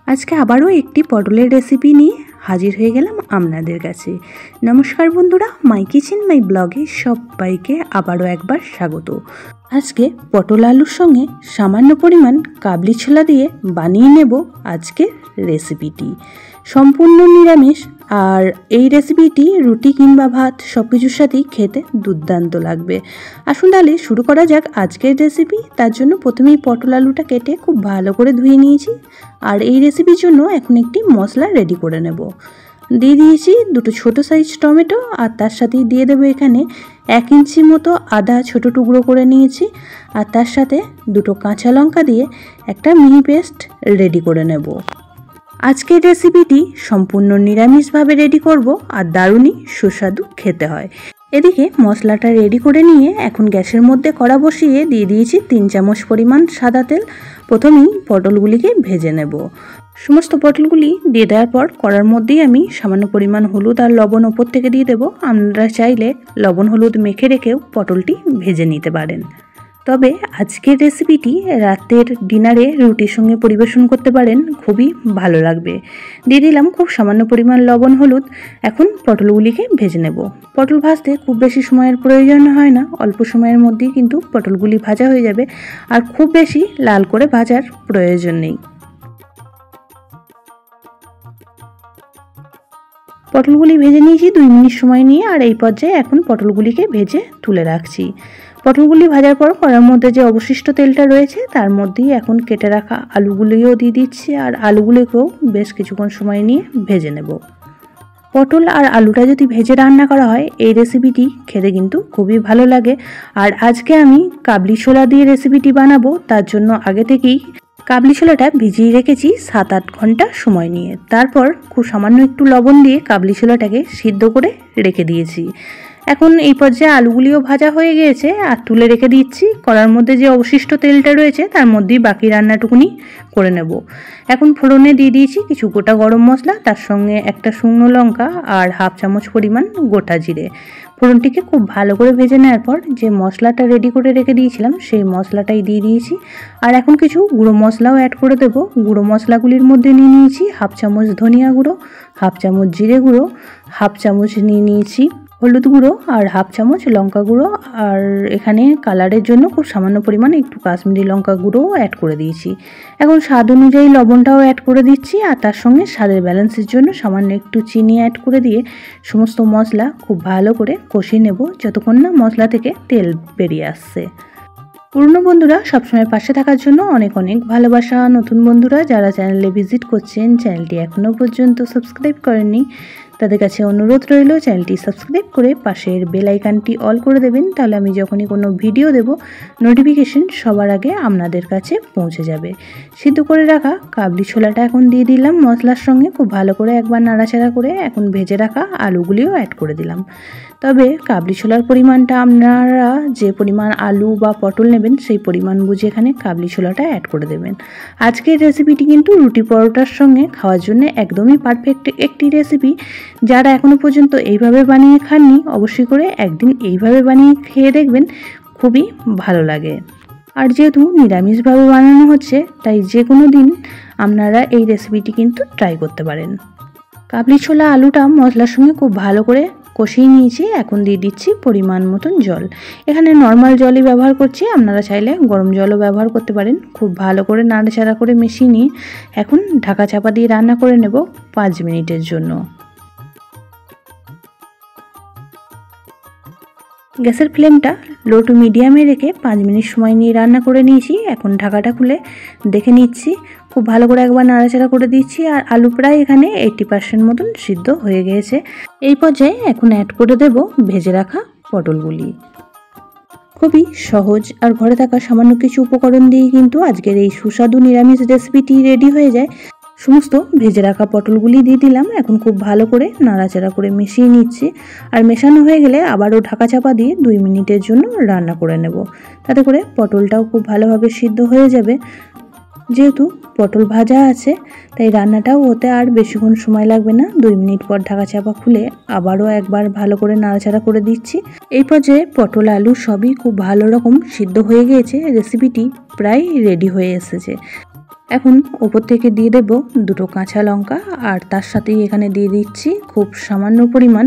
আজকে আবারও একটি পটলের রেসিপি নিয়ে হাজির হয়ে গেলাম আপনাদের কাছে। নমস্কার বন্ধুরা, মাই কিচেন মাই ব্লগে সবাইকে আবারও একবার স্বাগত। আজকে পটল আলুর সঙ্গে সামান্য পরিমাণ কাবলি ছোলা দিয়ে বানিয়ে নেব আজকের রেসিপিটি। সম্পূর্ণ নিরামিষ, আর এই রেসিপিটি রুটি কিংবা ভাত সব কিছুর সাথেই খেতে দুর্দান্ত লাগবে। আসুন তাহলে শুরু করা যাক আজকের রেসিপি। তার জন্য প্রথমেই পটল আলুটা কেটে খুব ভালো করে ধুয়ে নিয়েছি, আর এই রেসিপির জন্য এখন একটি মশলা রেডি করে নেব। দিয়ে দিয়েছি দুটো ছোট সাইজ টমেটো, আর তার সাথেই দিয়ে দেবো এখানে 1 ইঞ্চি মতো আদা ছোট টুকরো করে নিয়েছি, আর তার সাথে দুটো কাঁচা লঙ্কা দিয়ে একটা মিহি পেস্ট রেডি করে নেব। আজকের রেসিপিটি সম্পূর্ণ নিরামিষভাবে রেডি করব, আর দারুণই সুস্বাদু খেতে হয়। এদিকে মশলাটা রেডি করে নিয়ে এখন গ্যাসের মধ্যে কড়া বসিয়ে দিয়ে দিয়েছি 3 চামচ পরিমাণ সাদা তেল। প্রথমেই পটলগুলিকে ভেজে নেব। সমস্ত পটলগুলি দিয়ে দেওয়ার পর কড়ার মধ্যেই আমি সামান্য পরিমাণ হলুদ আর লবণ ওপর থেকে দিয়ে দেবো। আপনারা চাইলে লবণ হলুদ মেখে রেখেও পটলটি ভেজে নিতে পারেন। তবে আজকের রেসিপিটি রাতের ডিনারে রুটির সঙ্গে পরিবেশন করতে পারেন, খুবই ভালো লাগবে। দিয়ে দিলাম খুব সামান্য পরিমাণ লবণ হলুদ। এখন পটলগুলিকে ভেজে নেব। পটল ভাজতে খুব বেশি সময়ের প্রয়োজন হয় না, অল্প সময়ের মধ্যেই কিন্তু পটলগুলি ভাজা হয়ে যাবে, আর খুব বেশি লাল করে ভাজার প্রয়োজন নেই। পটলগুলি ভেজে নিয়েছি 2 মিনিট সময় নিয়ে, আর এই পর্যায়ে এখন পটলগুলিকে ভেজে তুলে রাখছি। পটলগুলি ভাজার পর কড়ার মধ্যে যে অবশিষ্ট তেলটা রয়েছে তার মধ্যেই এখন কেটে রাখা আলুগুলিও দিয়ে দিচ্ছি, আর আলুগুলিকেও বেশ কিছুক্ষণ সময় নিয়ে ভেজে নেব। পটল আর আলুটা যদি ভেজে রান্না করা হয় এই রেসিপিটি খেতে কিন্তু খুবই ভালো লাগে। আর আজকে আমি কাবলি ছোলা দিয়ে রেসিপিটি বানাবো, তার জন্য আগে থেকেই কাবলি ছোলাটা ভিজিয়ে রেখেছি 7-8 ঘন্টা সময় নিয়ে। তারপর খুব সামান্য একটু লবণ দিয়ে কাবলি ছোলাটাকে সিদ্ধ করে রেখে দিয়েছি। এখন এই পর্যায়ে আলুগুলিও ভাজা হয়ে গিয়েছে, আর তুলে রেখে দিচ্ছি। কড়ার মধ্যে যে অবশিষ্ট তেলটা রয়েছে তার মধ্যেই বাকি রান্নাটুকুনি করে নেব। এখন ফোড়নে দিয়ে দিয়েছি কিছু গোটা গরম মশলা, তার সঙ্গে একটা শুকনো লঙ্কা আর 1/2 চামচ পরিমাণ গোটা জিরে। ফোড়নটিকে খুব ভালো করে ভেজে নেওয়ার পর যে মশলাটা রেডি করে রেখে দিয়েছিলাম সেই মশলাটাই দিয়ে দিয়েছি, আর এখন কিছু গুঁড়ো মশলাও অ্যাড করে দেবো। গুঁড়ো মশলাগুলির মধ্যে নিয়ে নিয়েছি 1/2 চামচ ধনিয়া গুঁড়ো, 1/2 চামচ জিরে গুঁড়ো, 1/2 চামচ নিয়ে নিয়েছি হলুদ গুঁড়ো, আর 1/2 চামচ লঙ্কা গুঁড়ো, আর এখানে কালারের জন্য খুব সামান্য পরিমাণে একটু কাশ্মীরি লঙ্কা গুঁড়োও অ্যাড করে দিয়েছি। এখন স্বাদ অনুযায়ী লবণটাও অ্যাড করে দিচ্ছি, আর তার সঙ্গে স্বাদের ব্যালেন্সের জন্য সামান্য একটু চিনি অ্যাড করে দিয়ে সমস্ত মশলা খুব ভালো করে কষিয়ে নেব যতক্ষণ না মশলা থেকে তেল বেরিয়ে আসছে। পুরনো বন্ধুরা সবসময় পাশে থাকার জন্য অনেক অনেক ভালোবাসা। নতুন বন্ধুরা যারা চ্যানেলে ভিজিট করছেন, চ্যানেলটি এখনও পর্যন্ত সাবস্ক্রাইব করেননি, তাদের কাছে অনুরোধ রইল চ্যানেলটি সাবস্ক্রাইব করে পাশের বেল আইকনটি অল করে দেবেন। তাহলে আমি যখনই কোনো ভিডিও দেব নোটিফিকেশন সবার আগে আপনাদের কাছে পৌঁছে যাবে। সিদ্ধ করে রাখা কাবলি ছোলাটা এখন দিয়ে দিলাম মশলার সঙ্গে। খুব ভালো করে একবার নাড়াচাড়া করে এখন ভেজে রাখা আলুগুলিও অ্যাড করে দিলাম। তবে কাবলি ছোলার পরিমাণটা আপনারা যে পরিমাণ আলু বা পটল নেবেন সেই পরিমাণ বুঝে এখানে কাবলি ছোলাটা অ্যাড করে দেবেন। আজকের রেসিপিটি কিন্তু রুটি পরোটার সঙ্গে খাওয়ার জন্য একদমই পারফেক্ট একটি রেসিপি। যারা এখনও পর্যন্ত এইভাবে বানিয়ে খাননি অবশ্যই করে একদিন এইভাবে বানিয়ে খেয়ে দেখবেন, খুবই ভালো লাগে। আর যেহেতু নিরামিষভাবে বানানো হচ্ছে তাই যে কোনো দিন আপনারা এই রেসিপিটি কিন্তু ট্রাই করতে পারেন। কাবলি ছোলা আলুটা মশলার সঙ্গে খুব ভালো করে কষিয়ে নিয়েছি। এখন দিয়ে দিচ্ছি পরিমাণ মতন জল। এখানে নর্মাল জলই ব্যবহার করছি, আপনারা চাইলে গরম জলও ব্যবহার করতে পারেন। খুব ভালো করে নাড়াচাড়া করে মিশিয়ে নিয়ে এখন ঢাকা চাপা দিয়ে রান্না করে নেব 5 মিনিটের জন্য। গ্যাসের ফ্লেমটা লো টু মিডিয়ামে রেখে 5 মিনিট সময় নিয়ে রান্না করে নিয়েছি। এখন ঢাকাটা খুলে দেখে নিচ্ছি, খুব ভালো করে একবার নাড়াচাড়া করে দিচ্ছি, আর আলু প্রায় এখানে 80% মতন সিদ্ধ হয়ে গিয়েছে। এই পর্যায়ে এখন অ্যাড করে দেব ভেজে রাখা পটলগুলি। খুবই সহজ আর ঘরে থাকা সামান্য কিছু উপকরণ দিয়ে কিন্তু আজকের এই সুস্বাদু নিরামিষ রেসিপিটি রেডি হয়ে যায়। সমস্ত ভেজে রাখা পটলগুলি দিয়ে দিলাম। এখন খুব ভালো করে নাড়াচাড়া করে মিশিয়ে নিচ্ছি, আর মেশানো হয়ে গেলে আবারও ঢাকা চাপা দিয়ে 2 মিনিটের জন্য রান্না করে নেব। তাতে করে পটলটাও খুব ভালোভাবে সিদ্ধ হয়ে যাবে। যেহেতু পটল ভাজা আছে তাই রান্নাটাও হতে আর বেশিক্ষণ সময় লাগবে না। 2 মিনিট পর ঢাকা চাপা খুলে আবারও একবার ভালো করে নাড়াচাড়া করে দিচ্ছি। এই পর্যায়ে পটল আলু সবই খুব ভালো রকম সিদ্ধ হয়ে গিয়েছে। রেসিপিটি প্রায় রেডি হয়ে এসেছে। এখন ওপর থেকে দিয়ে দেব দুটো কাঁচা লঙ্কা, আর তার সাথেই এখানে দিয়ে দিচ্ছি খুব সামান্য পরিমাণ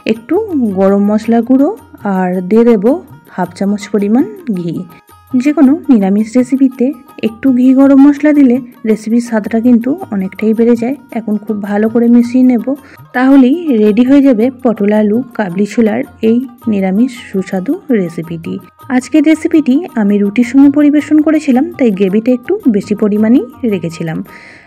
একটু গরম মশলা গুঁড়ো, আর দিয়ে দেব হাফ চামচ পরিমাণ ঘি। যে কোনো নিরামিষ রেসিপিতে একটু ঘি গরম মশলা দিলে রেসিপির স্বাদটা কিন্তু অনেকটাই বেড়ে যায়। এখন খুব ভালো করে মিশিয়ে নেব, তাহলেই রেডি হয়ে যাবে পটল আলু কাবলি ছোলার এই নিরামিষ সুস্বাদু রেসিপিটি। আজকের রেসিপিটি আমি রুটির সঙ্গে পরিবেশন করেছিলাম, তাই গ্রেভিটা একটু বেশি পরিমাণেই রেখেছিলাম।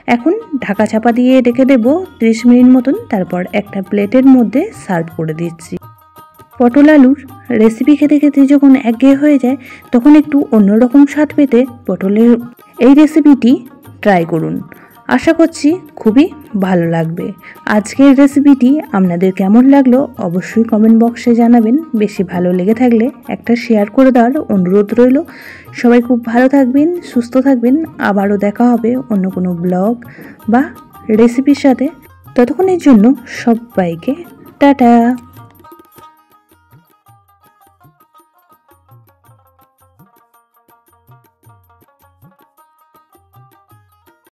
এখন ঢাকা চাপা দিয়ে রেখে দেব 30 মিনিট মতন, তারপর একটা প্লেটের মধ্যে সার্ভ করে দিচ্ছি। পটল আলুর রেসিপি খেতে খেতে যখন একঘেয়ে হয়ে যায়, তখন একটু অন্যরকম স্বাদ পেতে পটলের এই রেসিপিটি ট্রাই করুন। আশা করছি খুবই ভালো লাগবে। আজকের রেসিপিটি আপনাদের কেমন লাগলো অবশ্যই কমেন্ট বক্সে জানাবেন। বেশি ভালো লেগে থাকলে একটা শেয়ার করে দেওয়ার অনুরোধ রইল। সবাই খুব ভালো থাকবেন, সুস্থ থাকবেন। আবারও দেখা হবে অন্য কোনো ব্লগ বা রেসিপির সাথে। ততক্ষণের জন্য সবাইকে টাটা।